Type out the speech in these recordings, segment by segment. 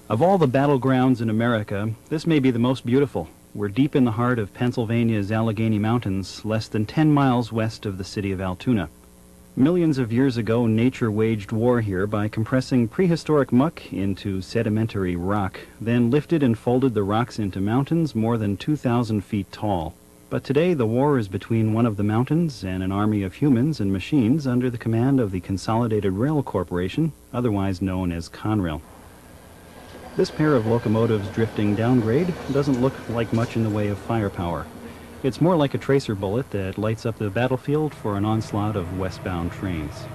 Of all the battlegrounds in America, this may be the most beautiful. We're deep in the heart of Pennsylvania's Allegheny Mountains, less than 10 miles west of the city of Altoona. Millions of years ago, nature waged war here by compressing prehistoric muck into sedimentary rock, then lifted and folded the rocks into mountains more than 2,000 feet tall. But today the war is between one of the mountains and an army of humans and machines under the command of the Consolidated Rail Corporation, otherwise known as Conrail. This pair of locomotives drifting downgrade doesn't look like much in the way of firepower. It's more like a tracer bullet that lights up the battlefield for an onslaught of westbound trains.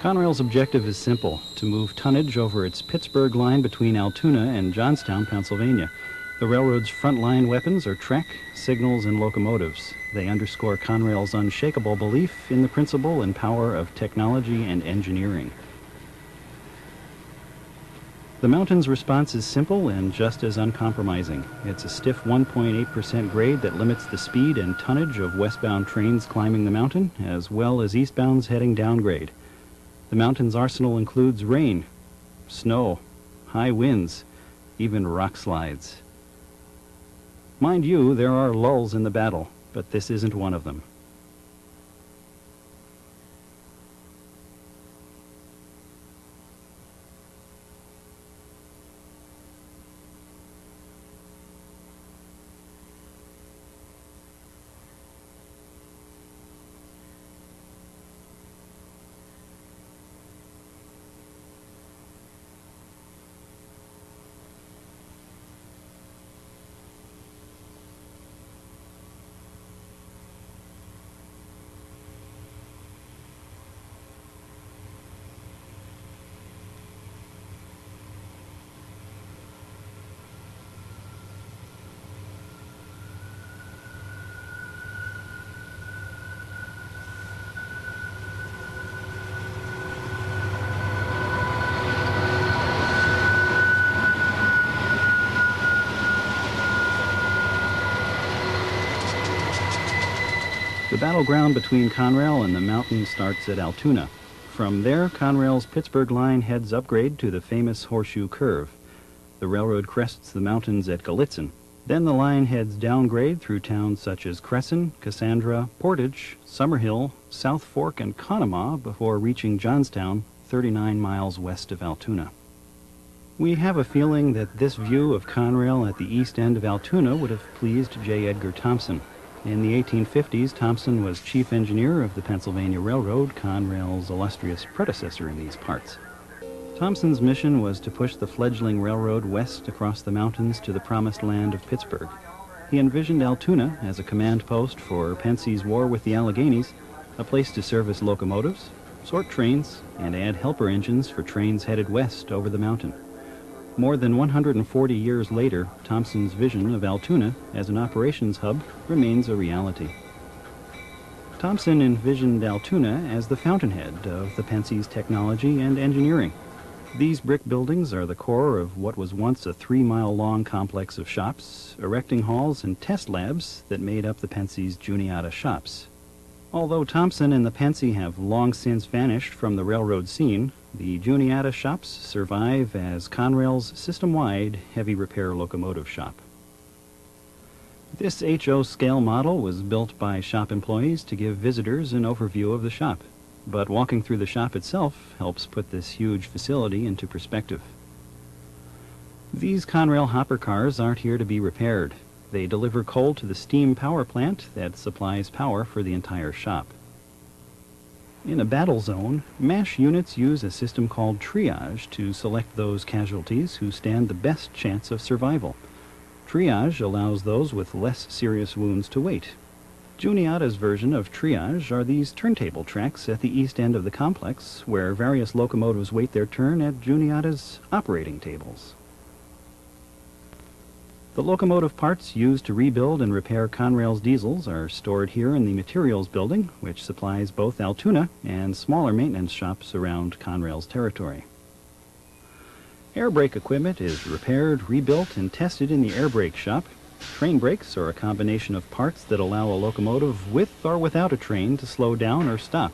Conrail's objective is simple, to move tonnage over its Pittsburgh line between Altoona and Johnstown, Pennsylvania. The railroad's frontline weapons are track, signals, and locomotives. They underscore Conrail's unshakable belief in the principle and power of technology and engineering. The mountain's response is simple and just as uncompromising. It's a stiff 1.8% grade that limits the speed and tonnage of westbound trains climbing the mountain, as well as eastbounds heading downgrade. The mountain's arsenal includes rain, snow, high winds, even rock slides. Mind you, there are lulls in the battle, but this isn't one of them. The battleground between Conrail and the mountain starts at Altoona. From there, Conrail's Pittsburgh line heads upgrade to the famous Horseshoe curve. The railroad crests the mountains at Gallitzin. Then the line heads downgrade through towns such as Cresson, Cassandra, Portage, Summerhill, South Fork, and Conemaugh before reaching Johnstown, 39 miles west of Altoona. We have a feeling that this view of Conrail at the east end of Altoona would have pleased J. Edgar Thompson. In the 1850s, Thompson was chief engineer of the Pennsylvania Railroad, Conrail's illustrious predecessor in these parts. Thompson's mission was to push the fledgling railroad west across the mountains to the promised land of Pittsburgh. He envisioned Altoona as a command post for Pensie's war with the Alleghenies, a place to service locomotives, sort trains, and add helper engines for trains headed west over the mountain. More than 140 years later, Thompson's vision of Altoona as an operations hub remains a reality. Thompson envisioned Altoona as the fountainhead of the Pensie's technology and engineering. These brick buildings are the core of what was once a 3-mile-long complex of shops, erecting halls, and test labs that made up the Pensie's Juniata shops. Although Thompson and the Pensie have long since vanished from the railroad scene, the Juniata shops survive as Conrail's system-wide heavy repair locomotive shop. This HO scale model was built by shop employees to give visitors an overview of the shop, but walking through the shop itself helps put this huge facility into perspective. These Conrail hopper cars aren't here to be repaired. They deliver coal to the steam power plant that supplies power for the entire shop. In a battle zone, MASH units use a system called triage to select those casualties who stand the best chance of survival. Triage allows those with less serious wounds to wait. Juniata's version of triage are these turntable tracks at the east end of the complex, where various locomotives wait their turn at Juniata's operating tables. The locomotive parts used to rebuild and repair Conrail's diesels are stored here in the Materials Building, which supplies both Altoona and smaller maintenance shops around Conrail's territory. Air brake equipment is repaired, rebuilt, and tested in the air brake shop. Train brakes are a combination of parts that allow a locomotive with or without a train to slow down or stop.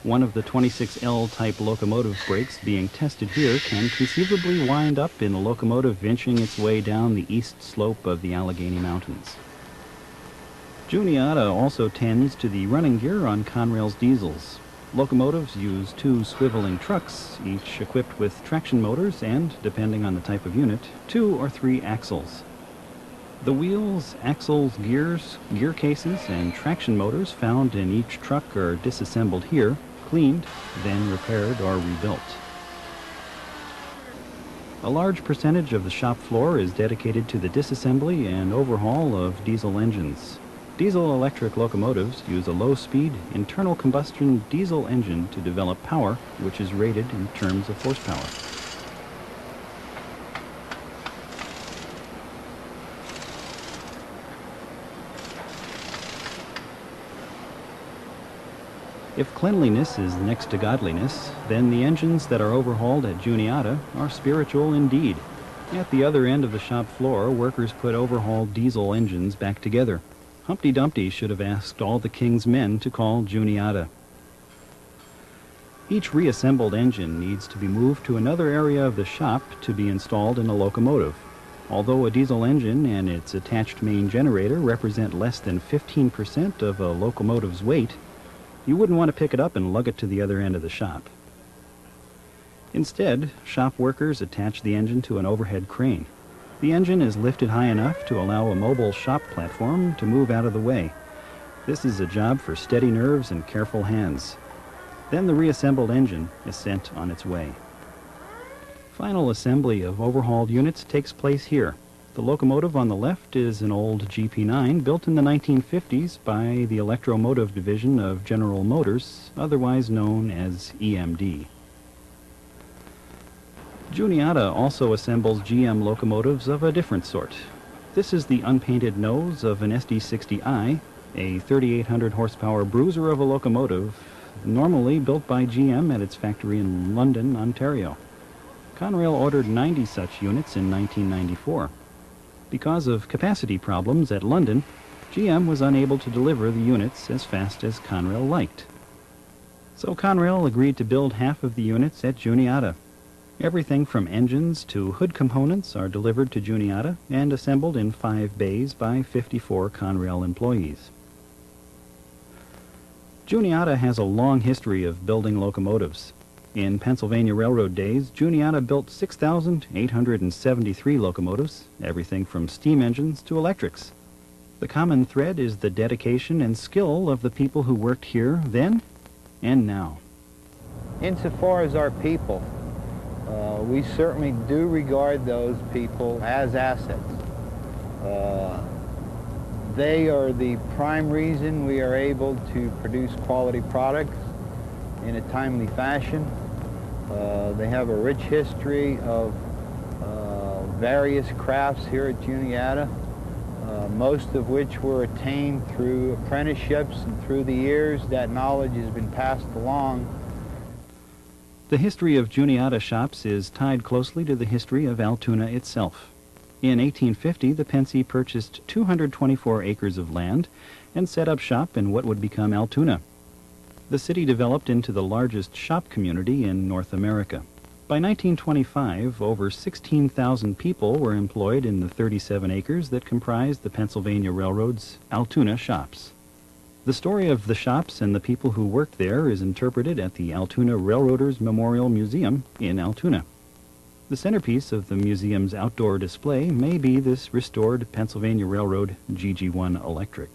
One of the 26L type locomotive brakes being tested here can conceivably wind up in a locomotive inching its way down the east slope of the Allegheny Mountains. Juniata also tends to the running gear on Conrail's diesels. Locomotives use two swiveling trucks, each equipped with traction motors and, depending on the type of unit, 2 or 3 axles. The wheels, axles, gears, gear cases, and traction motors found in each truck are disassembled here, cleaned, then repaired or rebuilt. A large percentage of the shop floor is dedicated to the disassembly and overhaul of diesel engines. Diesel-electric locomotives use a low-speed, internal combustion diesel engine to develop power, which is rated in terms of horsepower. If cleanliness is next to godliness, then the engines that are overhauled at Juniata are spiritual indeed. At the other end of the shop floor, workers put overhauled diesel engines back together. Humpty Dumpty should have asked all the king's men to call Juniata. Each reassembled engine needs to be moved to another area of the shop to be installed in a locomotive. Although a diesel engine and its attached main generator represent less than 15% of a locomotive's weight, you wouldn't want to pick it up and lug it to the other end of the shop. Instead, shop workers attach the engine to an overhead crane. The engine is lifted high enough to allow a mobile shop platform to move out of the way. This is a job for steady nerves and careful hands. Then the reassembled engine is sent on its way. Final assembly of overhauled units takes place here. The locomotive on the left is an old GP9 built in the 1950s by the Electromotive Division of General Motors, otherwise known as EMD. Juniata also assembles GM locomotives of a different sort. This is the unpainted nose of an SD60i, a 3,800 horsepower bruiser of a locomotive, normally built by GM at its factory in London, Ontario. Conrail ordered 90 such units in 1994. Because of capacity problems at London, GM was unable to deliver the units as fast as Conrail liked. So Conrail agreed to build half of the units at Juniata. Everything from engines to hood components are delivered to Juniata and assembled in 5 bays by 54 Conrail employees. Juniata has a long history of building locomotives. In Pennsylvania Railroad days, Juniata built 6,873 locomotives, everything from steam engines to electrics. The common thread is the dedication and skill of the people who worked here then and now. Insofar as our people, we certainly do regard those people as assets. They are the prime reason we are able to produce quality products in a timely fashion. They have a rich history of various crafts here at Juniata, most of which were attained through apprenticeships, and through the years that knowledge has been passed along. The history of Juniata shops is tied closely to the history of Altoona itself. In 1850, the Pensy purchased 224 acres of land and set up shop in what would become Altoona. The city developed into the largest shop community in North America. By 1925, over 16,000 people were employed in the 37 acres that comprised the Pennsylvania Railroad's Altoona shops. The story of the shops and the people who worked there is interpreted at the Altoona Railroaders Memorial Museum in Altoona. The centerpiece of the museum's outdoor display may be this restored Pennsylvania Railroad GG1 Electric.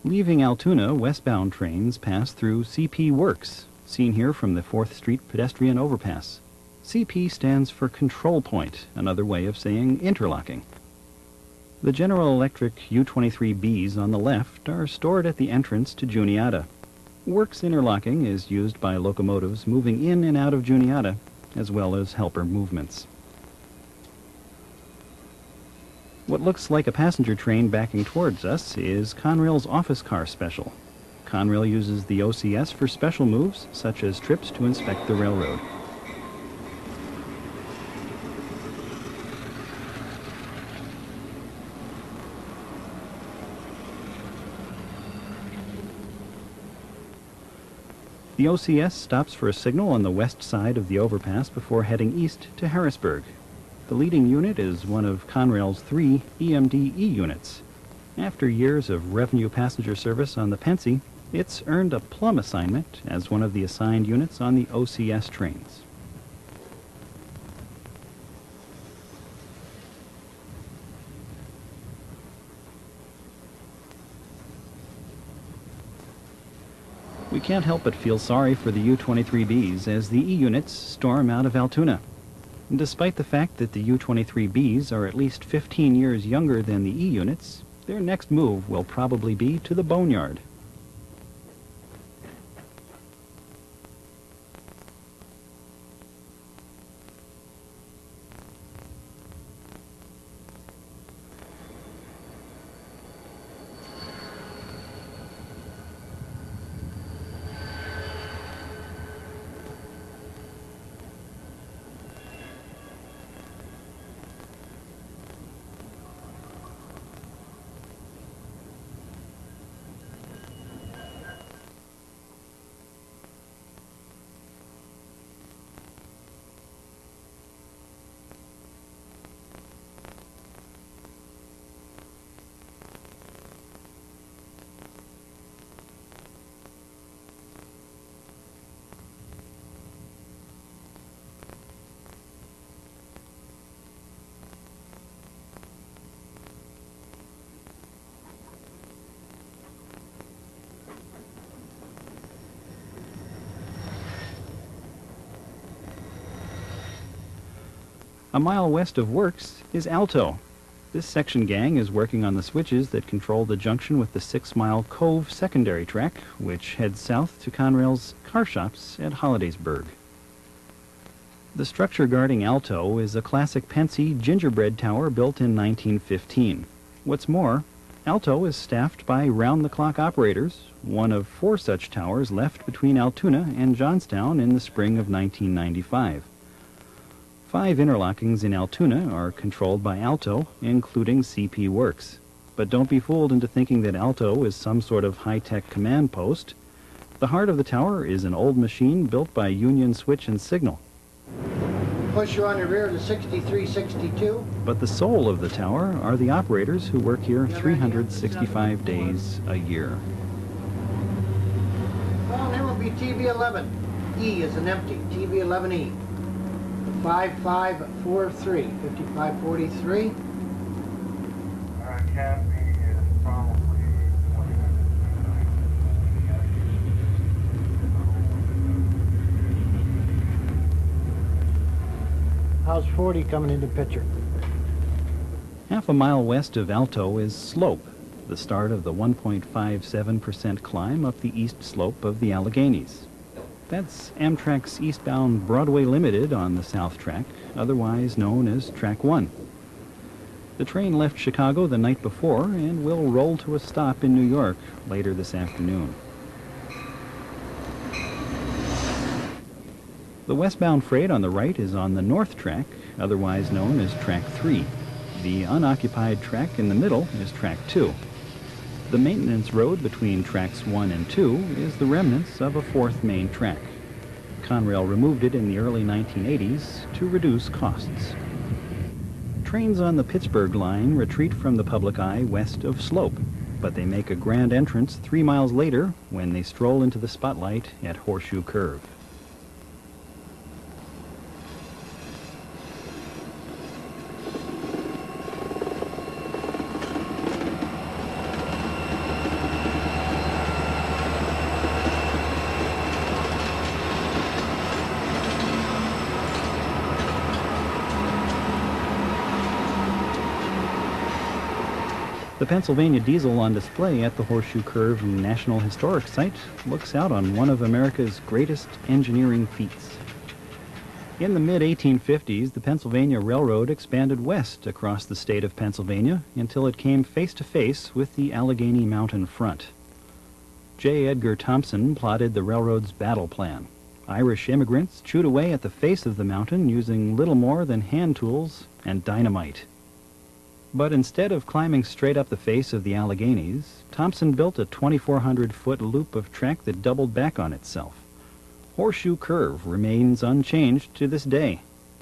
Leaving Altoona, westbound trains pass through CP Works, seen here from the 4th Street pedestrian overpass. CP stands for Control Point, another way of saying interlocking. The General Electric U-23Bs on the left are stored at the entrance to Juniata. Works interlocking is used by locomotives moving in and out of Juniata, as well as helper movements. What looks like a passenger train backing towards us is Conrail's office car special. Conrail uses the OCS for special moves, such as trips to inspect the railroad. The OCS stops for a signal on the west side of the overpass before heading east to Harrisburg. The leading unit is one of Conrail's 3 EMD-E units. After years of revenue passenger service on the Pennsy, it's earned a plum assignment as one of the assigned units on the OCS trains. We can't help but feel sorry for the U-23Bs as the E units storm out of Altoona. Despite the fact that the U-23Bs are at least 15 years younger than the E units, their next move will probably be to the boneyard. A mile west of Works is Alto. This section gang is working on the switches that control the junction with the 6-mile Cove secondary track, which heads south to Conrail's car shops at Hollidaysburg. The structure guarding Alto is a classic Pennsy gingerbread tower built in 1915. What's more, Alto is staffed by round-the-clock operators, one of 4 such towers left between Altoona and Johnstown in the spring of 1995. 5 interlockings in Altoona are controlled by Alto, including CP Works. But don't be fooled into thinking that Alto is some sort of high-tech command post. The heart of the tower is an old machine built by Union Switch and Signal. Push you on the rear to 6362. But the soul of the tower are the operators who work here 365 days a year. Well, then will be TV11. E is an empty. TV11E. 5543. 5543. Kathy is probably 20 minutes. How's 40 coming into picture? Half a mile west of Alto is Slope, the start of the 1.57% climb up the east slope of the Alleghenies. That's Amtrak's eastbound Broadway Limited on the South Track, otherwise known as Track 1. The train left Chicago the night before and will roll to a stop in New York later this afternoon. The westbound freight on the right is on the North Track, otherwise known as Track 3. The unoccupied track in the middle is Track 2. The maintenance road between Tracks 1 and 2 is the remnants of a 4th main track. Conrail removed it in the early 1980s to reduce costs. Trains on the Pittsburgh line retreat from the public eye west of Slope, but they make a grand entrance 3 miles later when they stroll into the spotlight at Horseshoe Curve. The Pennsylvania diesel on display at the Horseshoe Curve National Historic Site looks out on one of America's greatest engineering feats. In the mid-1850s, the Pennsylvania Railroad expanded west across the state of Pennsylvania until it came face-to-face with the Allegheny Mountain front. J. Edgar Thompson plotted the railroad's battle plan. Irish immigrants chewed away at the face of the mountain using little more than hand tools and dynamite. But instead of climbing straight up the face of the Alleghenies, Thompson built a 2,400-foot loop of track that doubled back on itself. Horseshoe Curve remains unchanged to this day.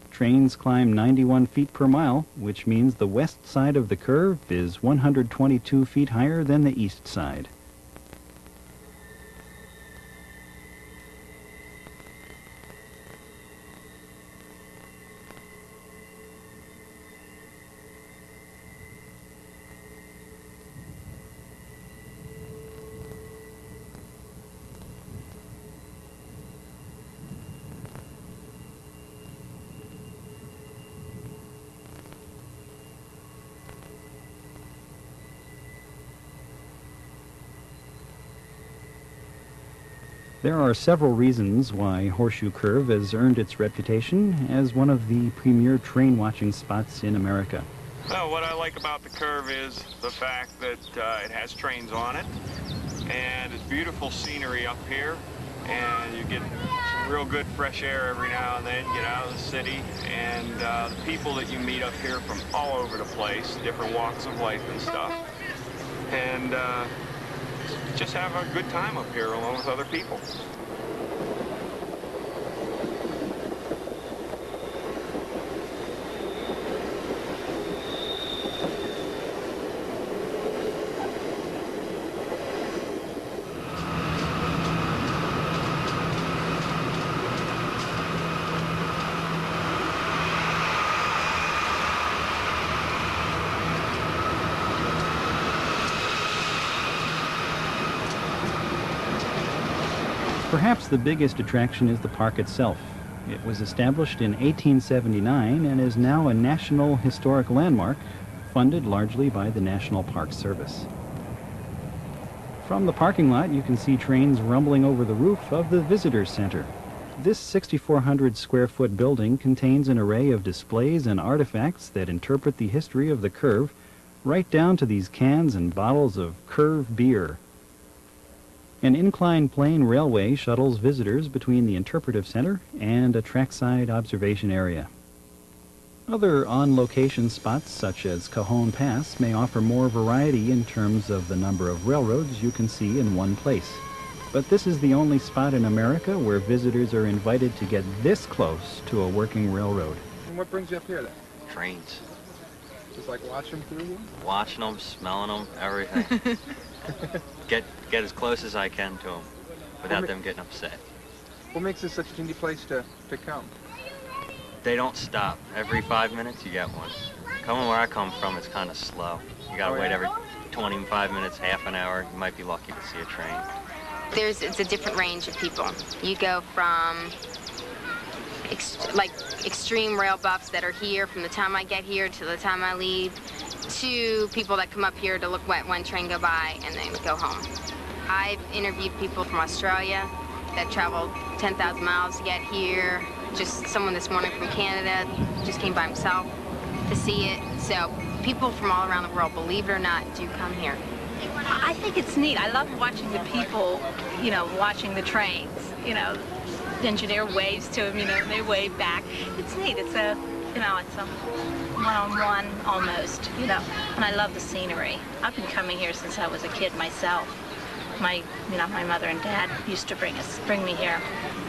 Trains climb 91 feet per mile, which means the west side of the curve is 122 feet higher than the east side. There are several reasons why Horseshoe Curve has earned its reputation as one of the premier train-watching spots in America. Well, what I like about the curve is the fact that it has trains on it, and it's beautiful scenery up here, and you get some real good fresh air every now and then, get out of the city, and the people that you meet up here from all over the place, different walks of life and stuff, and just have a good time up here along with other people. Perhaps the biggest attraction is the park itself. It was established in 1879 and is now a National Historic Landmark, funded largely by the National Park Service. From the parking lot, you can see trains rumbling over the roof of the Visitor Center. This 6,400 square foot building contains an array of displays and artifacts that interpret the history of the curve, right down to these cans and bottles of Curve beer. An inclined plane railway shuttles visitors between the interpretive center and a trackside observation area. Other on-location spots, such as Cajon Pass, may offer more variety in terms of the number of railroads you can see in one place. But this is the only spot in America where visitors are invited to get this close to a working railroad. And what brings you up here then? Trains. Just like watch them through here? Watching them, smelling them, everything. Get as close as I can to them without them getting upset. What makes this such a handy place to come? They don't stop. Every 5 minutes you get one. Coming where I come from, it's kind of slow. You gotta wait every 25 minutes, half an hour. You might be lucky to see a train. It's a different range of people. You go from extreme rail buffs that are here from the time I get here to the time I leave, to people that come up here to look at one train go by and then go home. I've interviewed people from Australia that traveled 10,000 miles to get here. Just someone this morning from Canada just came by himself to see it. So people from all around the world, believe it or not, do come here. I think it's neat. I love watching the people, watching the trains. The engineer waves to them, and they wave back. It's neat. It's a one-on-one almost, and I love the scenery. I've been coming here since I was a kid myself. My mother and dad used to bring me here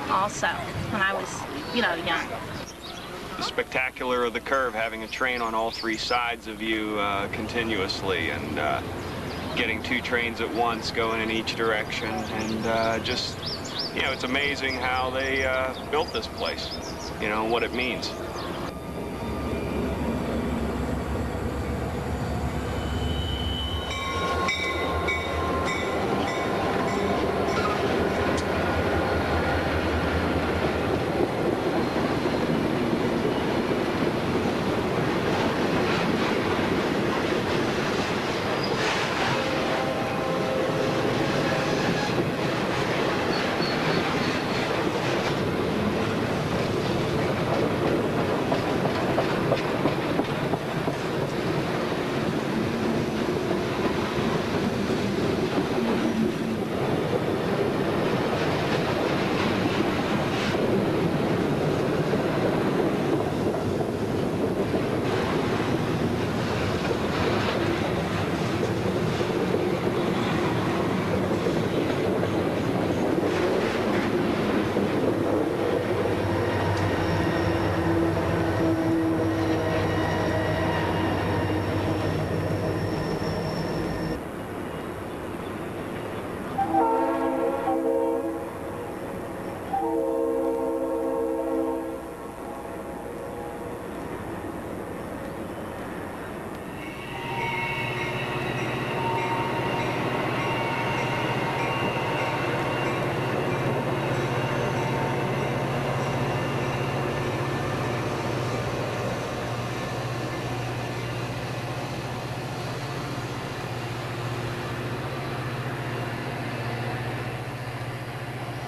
also when I was, young. The spectacular of the curve, having a train on all three sides of you continuously, and getting two trains at once going in each direction, and it's amazing how they built this place, and what it means.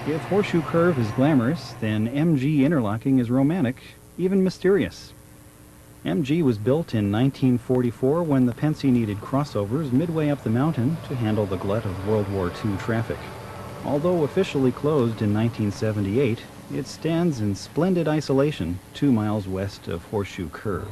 If Horseshoe Curve is glamorous, then MG interlocking is romantic, even mysterious. MG was built in 1944 when the Pennsy needed crossovers midway up the mountain to handle the glut of World War II traffic. Although officially closed in 1978, it stands in splendid isolation 2 miles west of Horseshoe Curve.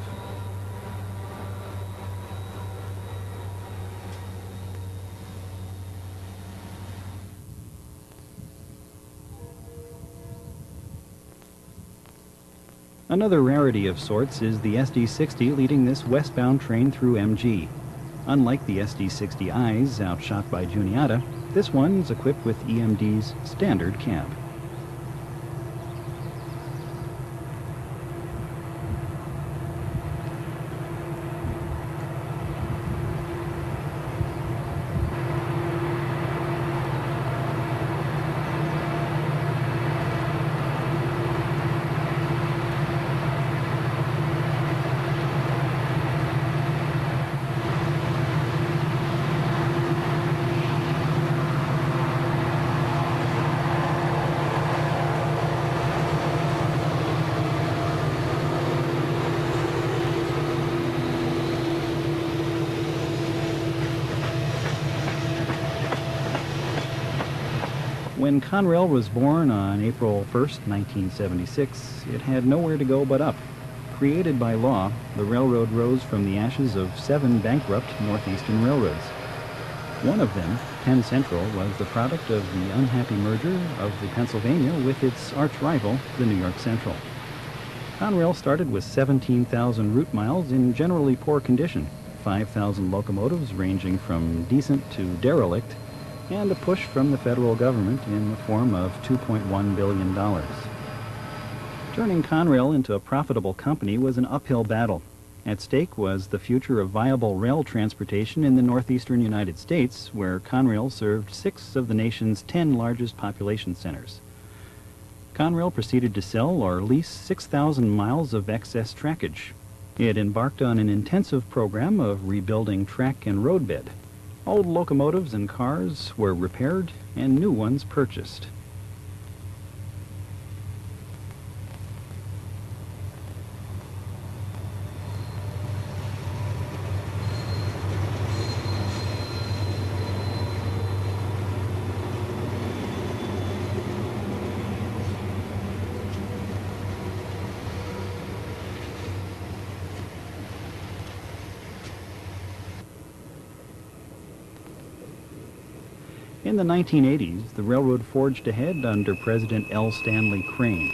Another rarity of sorts is the SD60 leading this westbound train through MG. Unlike the SD60Is outshot by Juniata, this one is equipped with EMD's standard cab. When Conrail was born on April 1st, 1976, it had nowhere to go but up. Created by law, the railroad rose from the ashes of 7 bankrupt northeastern railroads. One of them, Penn Central, was the product of the unhappy merger of the Pennsylvania with its arch-rival, the New York Central. Conrail started with 17,000 route miles in generally poor condition, 5,000 locomotives ranging from decent to derelict, and a push from the federal government in the form of $2.1 billion. Turning Conrail into a profitable company was an uphill battle. At stake was the future of viable rail transportation in the northeastern United States, where Conrail served 6 of the nation's 10 largest population centers. Conrail proceeded to sell or lease 6,000 miles of excess trackage. It embarked on an intensive program of rebuilding track and roadbed. Old locomotives and cars were repaired and new ones purchased. In the 1980s, the railroad forged ahead under President L. Stanley Crane.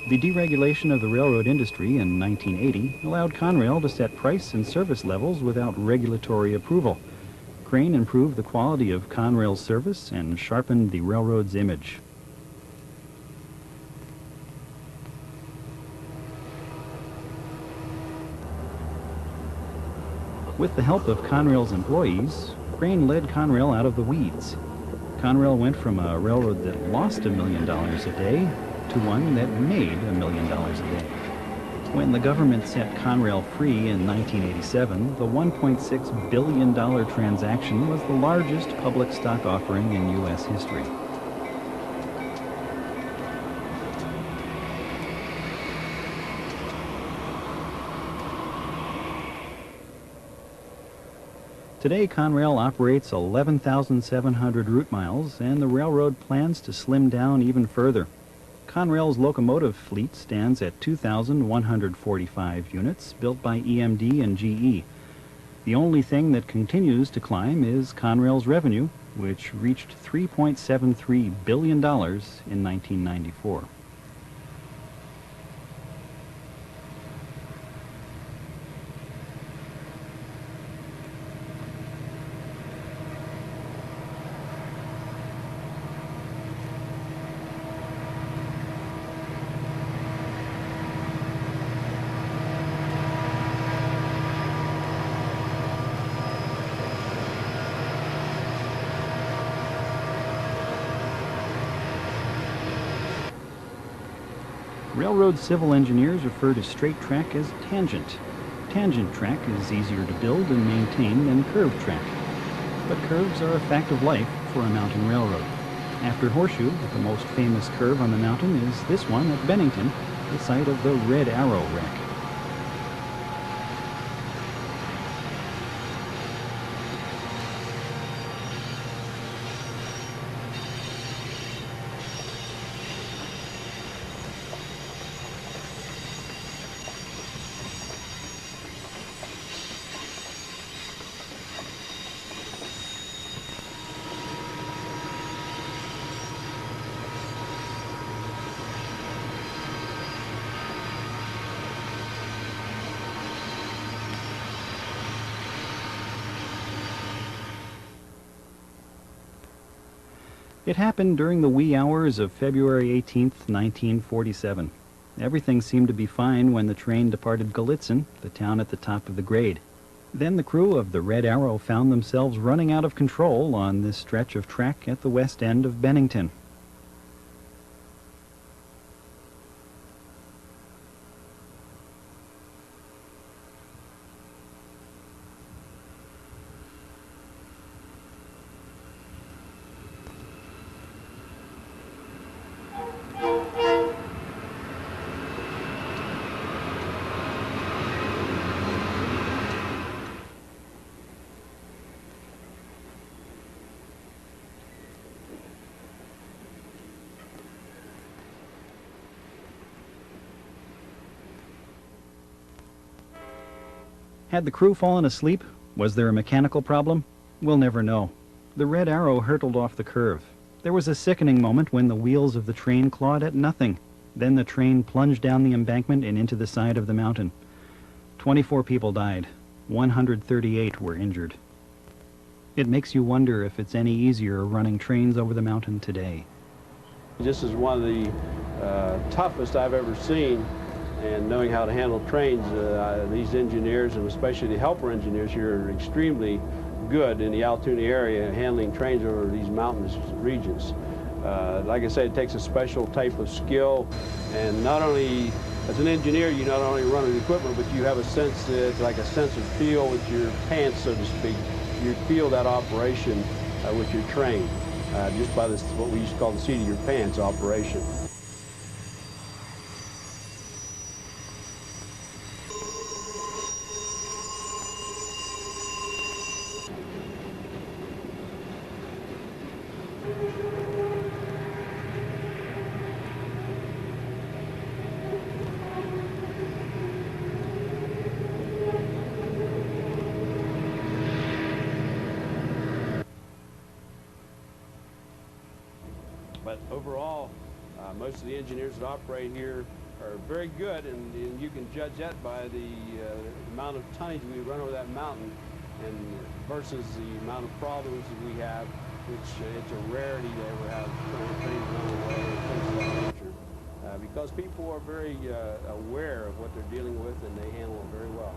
The deregulation of the railroad industry in 1980 allowed Conrail to set price and service levels without regulatory approval. Crane improved the quality of Conrail's service and sharpened the railroad's image. With the help of Conrail's employees, Crane led Conrail out of the weeds. Conrail went from a railroad that lost $1 million a day to one that made $1 million a day. When the government set Conrail free in 1987, the $1.6 billion transaction was the largest public stock offering in U.S. history. Today, Conrail operates 11,700 route miles, and the railroad plans to slim down even further. Conrail's locomotive fleet stands at 2,145 units, built by EMD and GE. The only thing that continues to climb is Conrail's revenue, which reached $3.73 billion in 1994. Railroad civil engineers refer to straight track as tangent. Tangent track is easier to build and maintain than curved track. But curves are a fact of life for a mountain railroad. After Horseshoe, the most famous curve on the mountain is this one at Bennington, the site of the Red Arrow wreck. It happened during the wee hours of February 18th, 1947. Everything seemed to be fine when the train departed Gallitzin, the town at the top of the grade. Then the crew of the Red Arrow found themselves running out of control on this stretch of track at the west end of Bennington. Had the crew fallen asleep? Was there a mechanical problem? We'll never know. The Red Arrow hurtled off the curve. There was a sickening moment when the wheels of the train clawed at nothing. Then the train plunged down the embankment and into the side of the mountain. 24 people died. 138 were injured. It makes you wonder if it's any easier running trains over the mountain today. This is one of the toughest I've ever seen. And knowing how to handle trains, these engineers, and especially the helper engineers here, are extremely good in the Altoona area handling trains over these mountainous regions. Like I said, it takes a special type of skill, and not only, as an engineer, you not only run the equipment, but you have a sense, it's like a sense of feel with your pants, so to speak. You feel that operation with your train, just by this, what we used to call the seat of your pants operation. But overall, most of the engineers that operate here are very good, and you can judge that by the amount of tonnage we run over that mountain, and versus the amount of problems that we have, which it's a rarity to ever have trains run away or things of that nature, because people are very aware of what they're dealing with, and they handle it very well.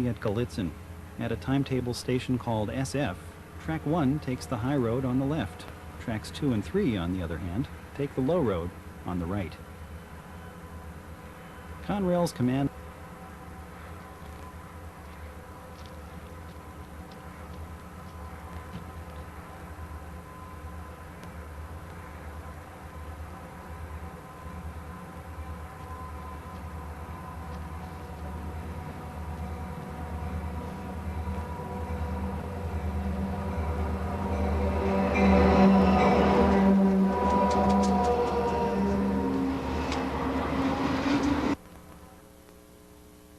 At Gallitzin. At a timetable station called SF, Track 1 takes the high road on the left. Tracks 2 and 3, on the other hand, take the low road on the right. Conrail's command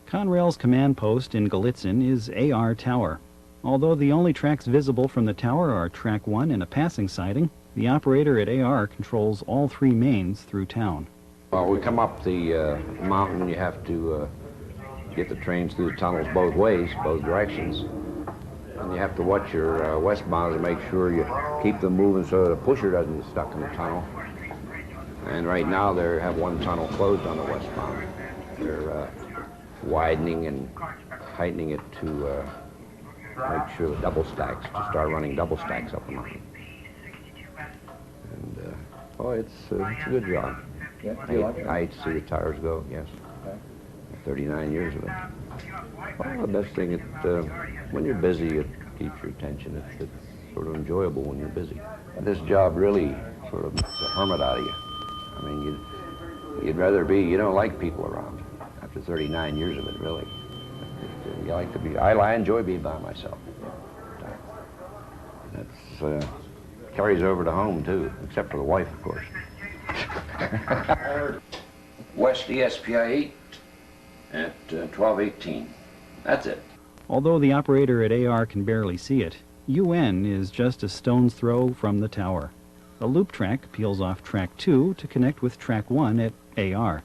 Conrail's command post in Gallitzin is AR Tower. Although the only tracks visible from the tower are Track 1 and a passing siding, the operator at AR controls all 3 mains through town. Well, we come up the mountain, you have to get the trains through the tunnels both ways, both directions. And you have to watch your westbound to make sure you keep them moving so the pusher doesn't get stuck in the tunnel. And right now they have one tunnel closed on the westbound. They're widening and heightening it to make sure the double stacks, to start running double stacks up the mountain. And Oh, it's a good job. Yeah, do you like it? I hate to see the tires go, yes. Okay. 39 years of it. Well, the best thing, when you're busy, it keeps your attention. It's sort of enjoyable when you're busy. This job really sort of makes a hermit out of you. I mean, you'd rather be, you don't like people around after 39 years of it, really. You like to be, I enjoy being by myself. That's, carries over to home, too, except for the wife, of course. West ESPI 8 at 1218. That's it. Although the operator at AR can barely see it, UN is just a stone's throw from the tower. A loop track peels off track 2 to connect with track 1 at AR.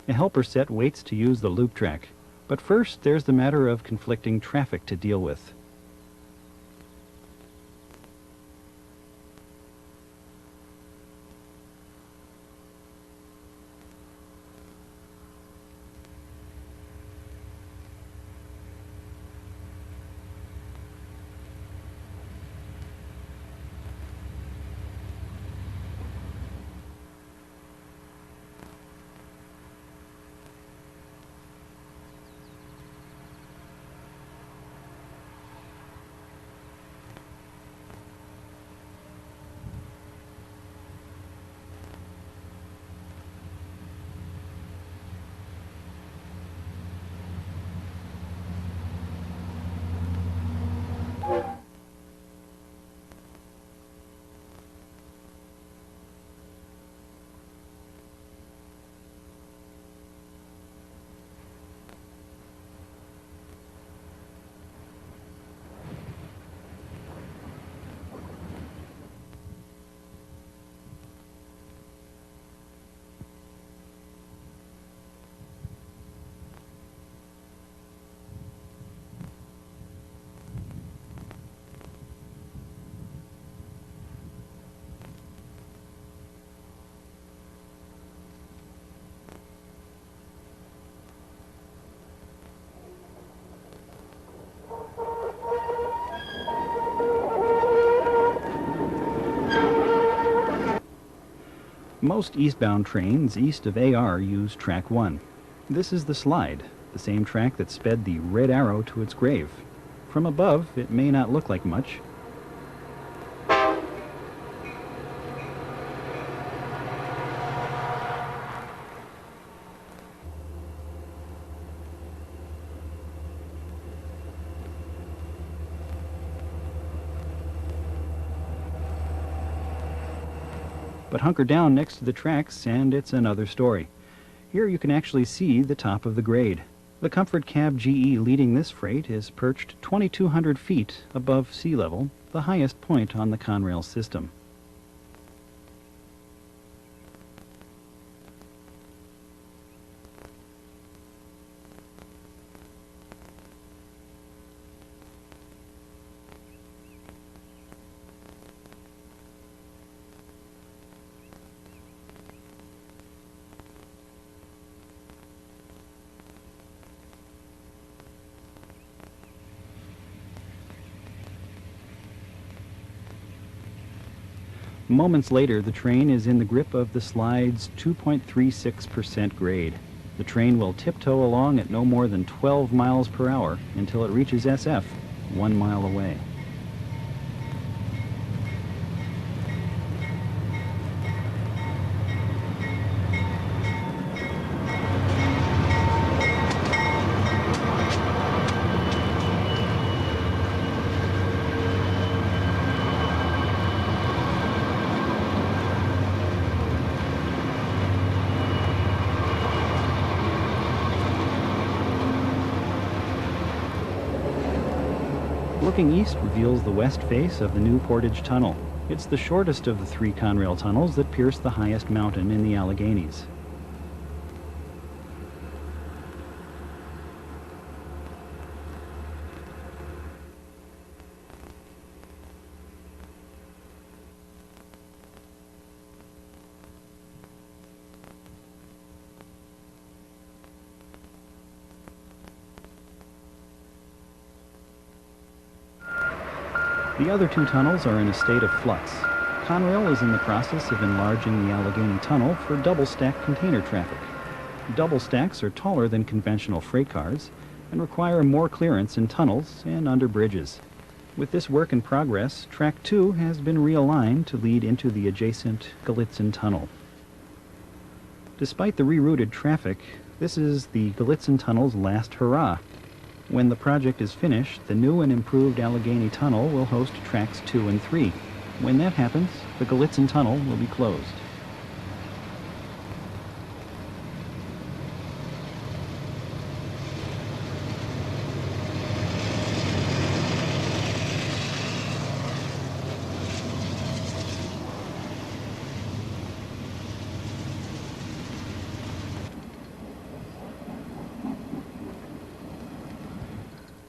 A helper set waits to use the loop track. But first, there's the matter of conflicting traffic to deal with. Most eastbound trains east of AR use track 1. This is the slide, the same track that sped the Red Arrow to its grave. From above, it may not look like much. But hunker down next to the tracks and it's another story. Here you can actually see the top of the grade. The Comfort Cab GE leading this freight is perched 2,200 feet above sea level, the highest point on the Conrail system. Moments later, the train is in the grip of the slide's 2.36% grade. The train will tiptoe along at no more than 12 miles per hour until it reaches SF, 1 mile away. Looking east reveals the west face of the new Portage Tunnel. It's the shortest of the 3 Conrail tunnels that pierce the highest mountain in the Alleghenies. The other 2 tunnels are in a state of flux. Conrail is in the process of enlarging the Allegheny Tunnel for double-stack container traffic. Double stacks are taller than conventional freight cars and require more clearance in tunnels and under bridges. With this work in progress, Track 2 has been realigned to lead into the adjacent Gallitzin Tunnel. Despite the rerouted traffic, this is the Gallitzin Tunnel's last hurrah. When the project is finished, the new and improved Allegheny Tunnel will host Tracks 2 and 3. When that happens, the Gallitzin Tunnel will be closed.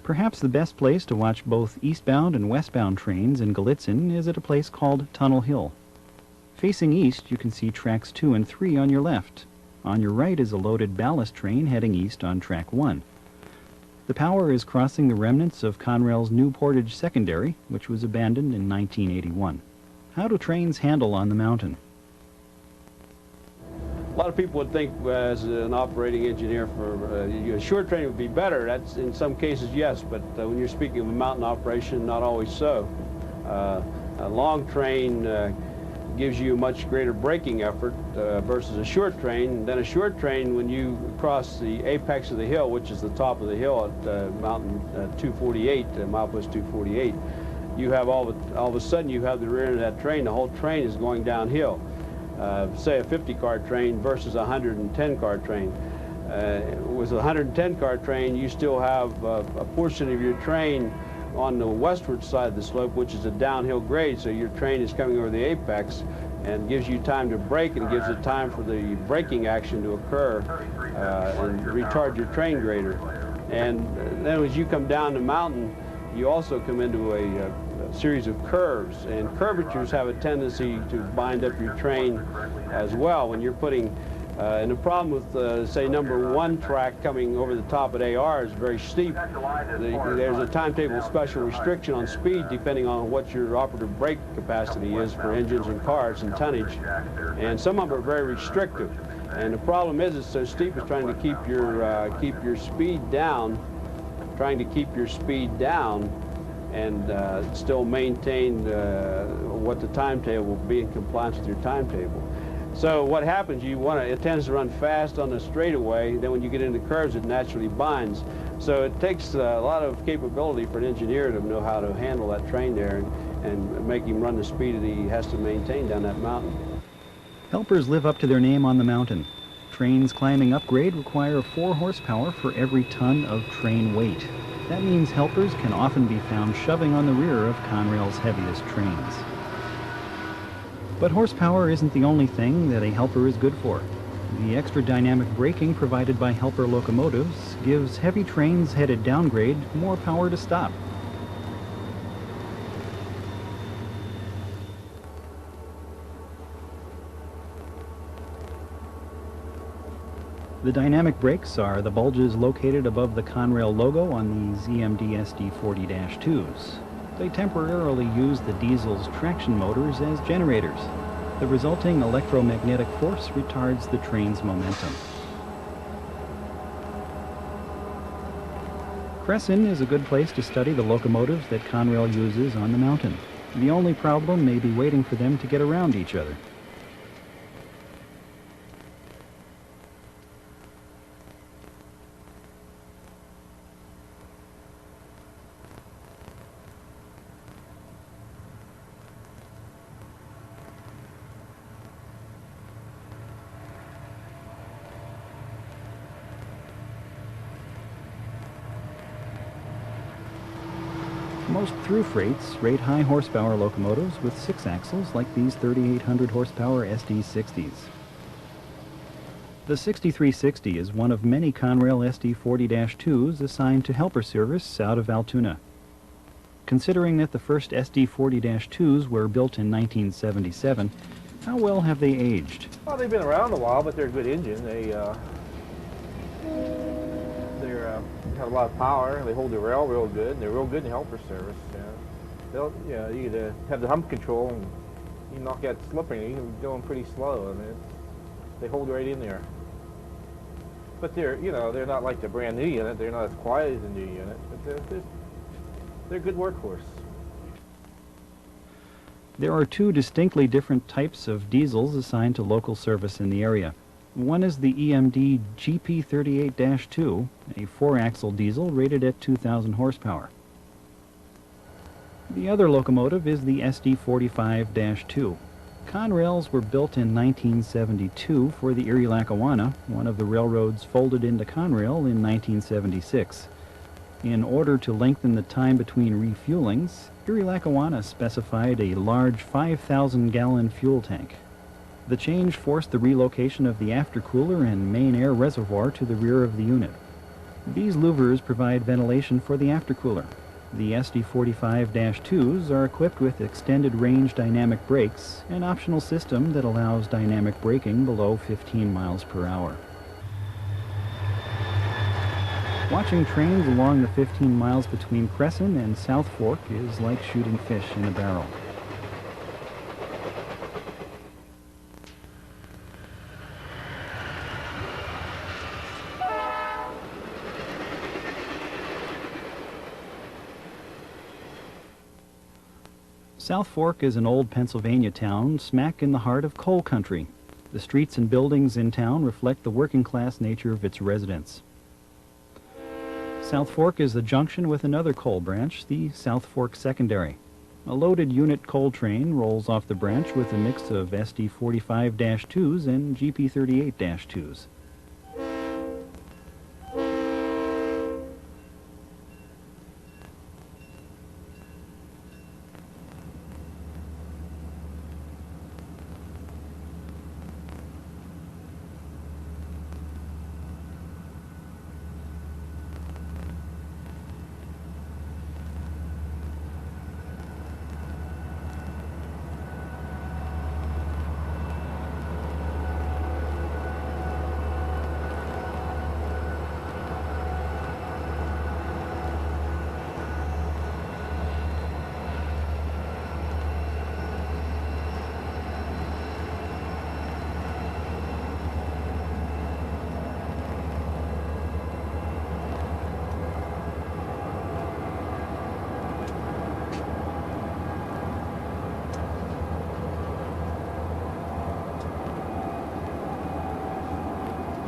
Perhaps the best place to watch both eastbound and westbound trains in Gallitzin is at a place called Tunnel Hill. Facing east, you can see Tracks 2 and 3 on your left. On your right is a loaded ballast train heading east on Track 1. The power is crossing the remnants of Conrail's New Portage Secondary, which was abandoned in 1981. How do trains handle on the mountain? A lot of people would think as an operating engineer for a short train would be better. That's in some cases, yes, but when you're speaking of a mountain operation, not always so. A long train gives you much greater braking effort versus a short train. Then a short train, when you cross the apex of the hill, which is the top of the hill at mountain 248, milepost 248, you have all of a sudden you have the rear end of that train. The whole train is going downhill. Say a 50-car train versus a 110-car train. With a 110-car train, you still have a portion of your train on the westward side of the slope, which is a downhill grade, so your train is coming over the apex and gives you time to brake and gives it time for the braking action to occur and retard your train greater. And then as you come down the mountain, you also come into a series of curves, and curvatures have a tendency to bind up your train as well when you're putting and the problem with say number 1 track coming over the top at AR is very steep. There's a timetable special restriction on speed depending on what your operative brake capacity is for engines and cars and tonnage, and some of them are very restrictive, and the problem is it's so steep it's trying to keep your speed down, and still maintain what the timetable will be in compliance with your timetable. So what happens, it tends to run fast on the straightaway, then when you get into curves it naturally binds. So it takes a lot of capability for an engineer to know how to handle that train there and make him run the speed that he has to maintain down that mountain. Helpers live up to their name on the mountain. Trains climbing upgrade require 4 horsepower for every ton of train weight. That means helpers can often be found shoving on the rear of Conrail's heaviest trains. But horsepower isn't the only thing that a helper is good for. The extra dynamic braking provided by helper locomotives gives heavy trains headed downgrade more power to stop. The dynamic brakes are the bulges located above the Conrail logo on these EMD SD40-2s. They temporarily use the diesel's traction motors as generators. The resulting electromagnetic force retards the train's momentum. Cresson is a good place to study the locomotives that Conrail uses on the mountain. The only problem may be waiting for them to get around each other. Most through freights rate high horsepower locomotives with 6 axles like these 3,800 horsepower SD60s. The 6360 is one of many Conrail SD40-2s assigned to helper service out of Altoona. Considering that the first SD40-2s were built in 1977, how well have they aged? Well, they've been around a while, but they're a good engine. They have a lot of power. They hold the rail real good, and they're real good in helper service. You could have the hump control and you knock that slipper, you can go pretty slow. I mean, they hold right in there. But they're not like the brand new unit. They're not as quiet as the new unit, but they're a good workhorse. There are two distinctly different types of diesels assigned to local service in the area. One is the EMD GP38-2, a 4-axle diesel rated at 2,000 horsepower. The other locomotive is the SD45-2. Conrails were built in 1972 for the Erie-Lackawanna, one of the railroads folded into Conrail in 1976. In order to lengthen the time between refuelings, Erie-Lackawanna specified a large 5,000-gallon fuel tank. The change forced the relocation of the aftercooler and main air reservoir to the rear of the unit. These louvers provide ventilation for the aftercooler. The SD45-2s are equipped with extended range dynamic brakes, an optional system that allows dynamic braking below 15 miles per hour. Watching trains along the 15 miles between Crescent and South Fork is like shooting fish in a barrel. South Fork is an old Pennsylvania town smack in the heart of coal country. The streets and buildings in town reflect the working-class nature of its residents. South Fork is the junction with another coal branch, the South Fork Secondary. A loaded unit coal train rolls off the branch with a mix of SD45-2s and GP38-2s.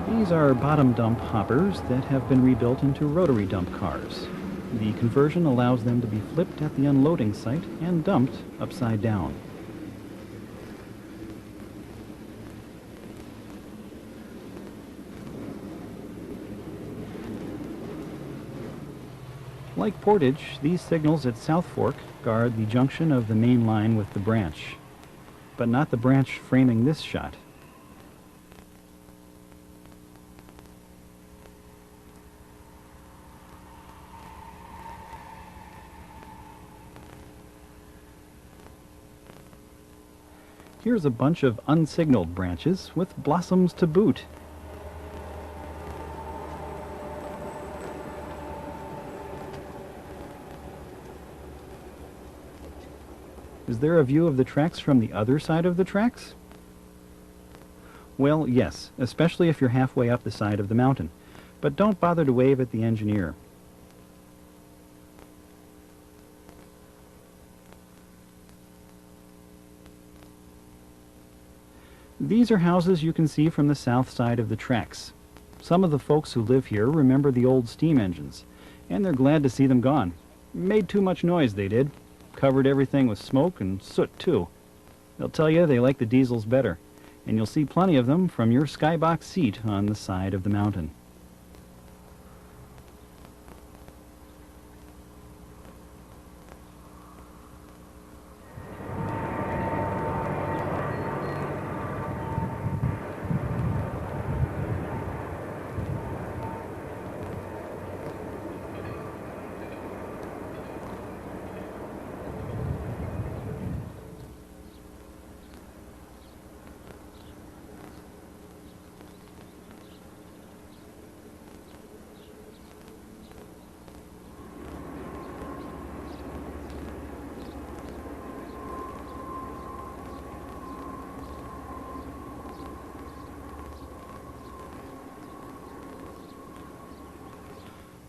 These are bottom dump hoppers that have been rebuilt into rotary dump cars. The conversion allows them to be flipped at the unloading site and dumped upside down. Like Portage, these signals at South Fork guard the junction of the main line with the branch, but not the branch framing this shot. Here's a bunch of unsignaled branches with blossoms to boot. Is there a view of the tracks from the other side of the tracks? Well, yes, especially if you're halfway up the side of the mountain. But don't bother to wave at the engineer. These are houses you can see from the south side of the tracks. Some of the folks who live here remember the old steam engines, and they're glad to see them gone. Made too much noise, they did. Covered everything with smoke and soot, too. They'll tell you they like the diesels better, and you'll see plenty of them from your skybox seat on the side of the mountain.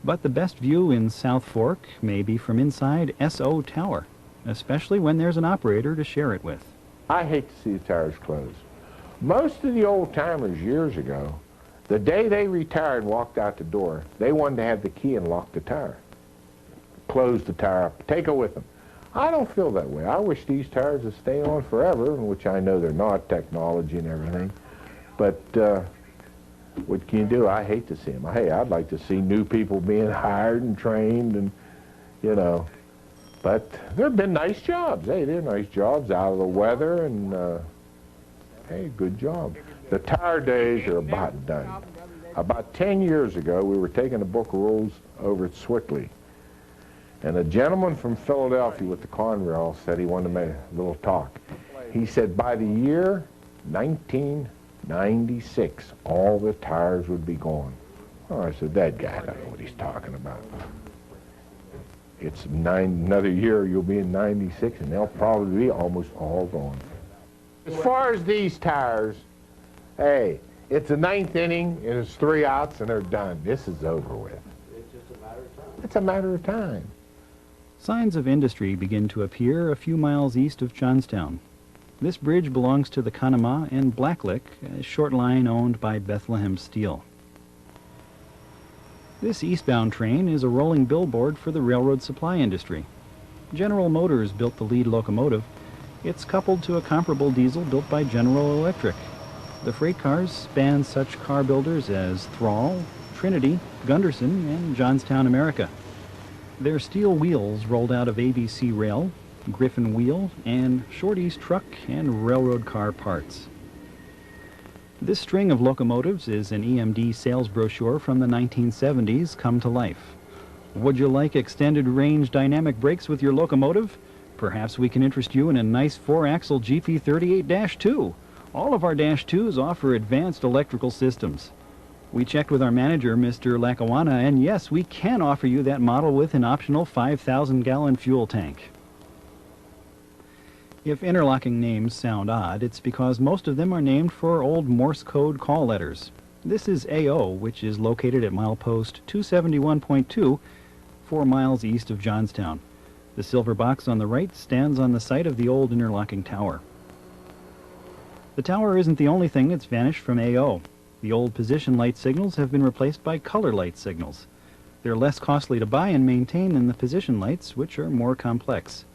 But the best view in South Fork may be from inside SO Tower, especially when there's an operator to share it with. I hate to see the tires closed. Most of the old-timers years ago, the day they retired and walked out the door, they wanted to have the key and lock the tire. Close the tire up, take it with them. I don't feel that way. I wish these tires would stay on forever, which I know they're not, technology and everything. But what can you do? I hate to see them. Hey, I'd like to see new people being hired and trained and, you know. But there have been nice jobs. Hey, they're nice jobs out of the weather and, hey, good job. The tire days are about done. About 10 years ago, we were taking a book of rules over at Swickley. And a gentleman from Philadelphia with the Conrail said he wanted to make a little talk. He said by the year 1996, all the tires would be gone. Oh, I said, that guy doesn't know what he's talking about. It's another year, you'll be in 96, and they'll probably be almost all gone. As far as these tires, hey, it's the 9th inning, and it's 3 outs, and they're done. This is over with. It's just a matter of time. It's a matter of time. Signs of industry begin to appear a few miles east of Johnstown. This bridge belongs to the Conemaugh and Blacklick, a short line owned by Bethlehem Steel. This eastbound train is a rolling billboard for the railroad supply industry. General Motors built the lead locomotive. It's coupled to a comparable diesel built by General Electric. The freight cars span such car builders as Thrall, Trinity, Gunderson, and Johnstown, America. Their steel wheels rolled out of ABC Rail, Griffin Wheel, and Shorty's Truck and Railroad Car Parts. This string of locomotives is an EMD sales brochure from the 1970s come to life. Would you like extended range dynamic brakes with your locomotive? Perhaps we can interest you in a nice 4-axle GP38-2. All of our -2s offer advanced electrical systems. We checked with our manager, Mr. Lackawanna, and yes, we can offer you that model with an optional 5,000-gallon fuel tank. If interlocking names sound odd, it's because most of them are named for old Morse code call letters. This is AO, which is located at milepost 271.2, 4 miles east of Johnstown. The silver box on the right stands on the site of the old interlocking tower. The tower isn't the only thing that's vanished from AO. The old position light signals have been replaced by color light signals. They're less costly to buy and maintain than the position lights, which are more complex.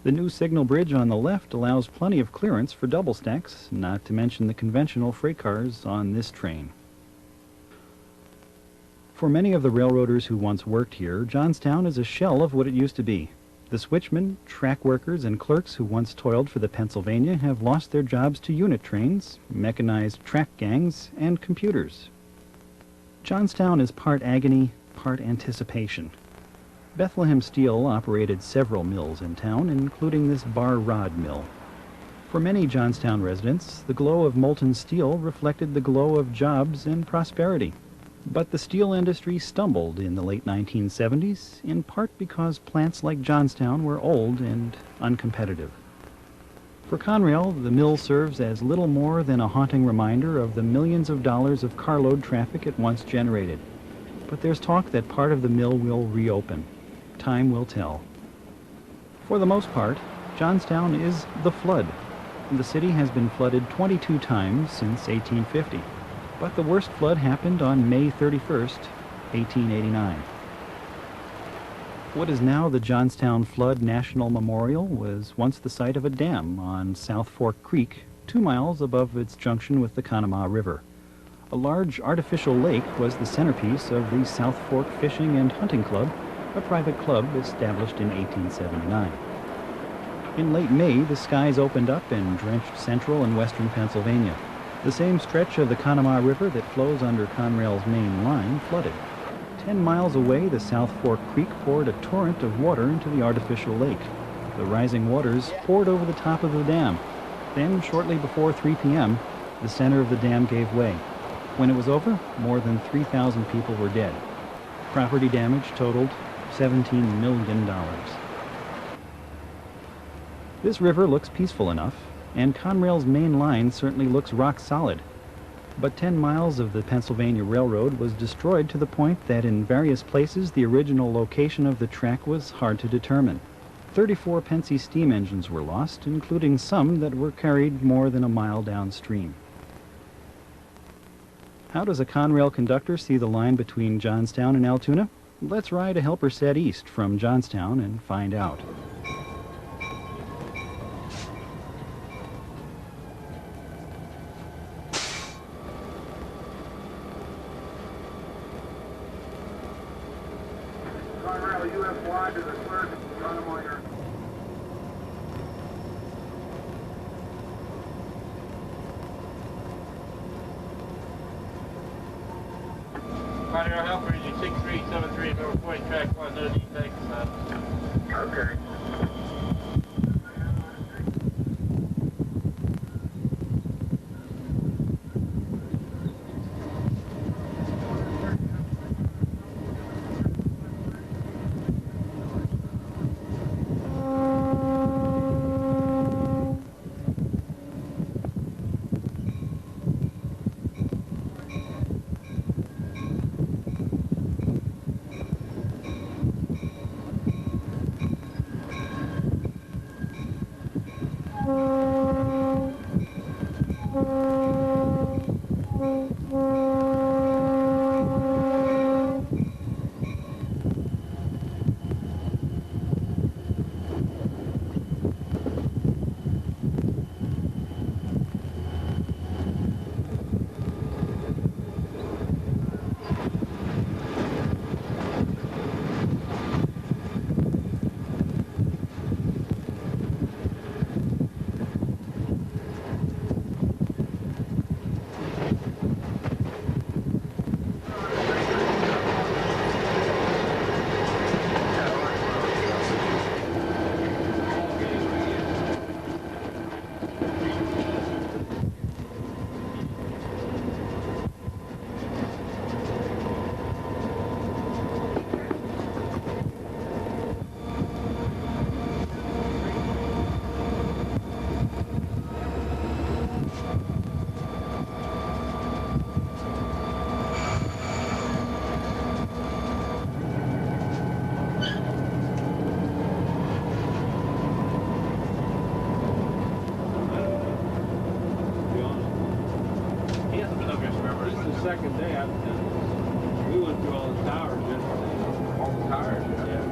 The new signal bridge on the left allows plenty of clearance for double stacks, not to mention the conventional freight cars on this train. For many of the railroaders who once worked here, Johnstown is a shell of what it used to be. The switchmen, track workers, and clerks who once toiled for the Pennsylvania have lost their jobs to unit trains, mechanized track gangs, and computers. Johnstown is part agony, part anticipation. Bethlehem Steel operated several mills in town, including this bar rod mill. For many Johnstown residents, the glow of molten steel reflected the glow of jobs and prosperity. But the steel industry stumbled in the late 1970s, in part because plants like Johnstown were old and uncompetitive. For Conrail, the mill serves as little more than a haunting reminder of the millions of dollars of carload traffic it once generated. But there's talk that part of the mill will reopen. Time will tell. For the most part, Johnstown is the flood. The city has been flooded 22 times since 1850. But the worst flood happened on May 31st, 1889. What is now the Johnstown Flood National Memorial was once the site of a dam on South Fork Creek, 2 miles above its junction with the Conemaugh River. A large artificial lake was the centerpiece of the South Fork Fishing and Hunting Club, a private club established in 1879. In late May, the skies opened up and drenched central and western Pennsylvania. The same stretch of the Conemaugh River that flows under Conrail's main line flooded. 10 miles away, the South Fork Creek poured a torrent of water into the artificial lake. The rising waters poured over the top of the dam. Then, shortly before 3 p.m., the center of the dam gave way. When it was over, more than 3,000 people were dead. Property damage totaled $17 million. This river looks peaceful enough, and Conrail's main line certainly looks rock solid. But 10 miles of the Pennsylvania Railroad was destroyed to the point that in various places the original location of the track was hard to determine. 34 Pennsy steam engines were lost, including some that were carried more than a mile downstream. How does a Conrail conductor see the line between Johnstown and Altoona? Let's ride a helper set east from Johnstown and find out. Conrail UFY to the clerk, John Moyer. Conrail helper using 6373 number 40 track 1, no defects. Okay. Second day, we went through all the towers yesterday. All the tires, yeah.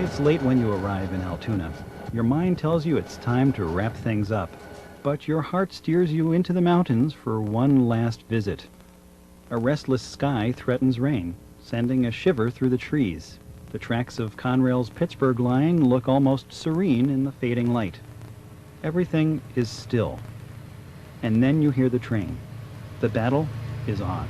It's late when you arrive in Altoona. Your mind tells you it's time to wrap things up, but your heart steers you into the mountains for one last visit. A restless sky threatens rain, sending a shiver through the trees. The tracks of Conrail's Pittsburgh line look almost serene in the fading light. Everything is still. And then you hear the train. The battle is on.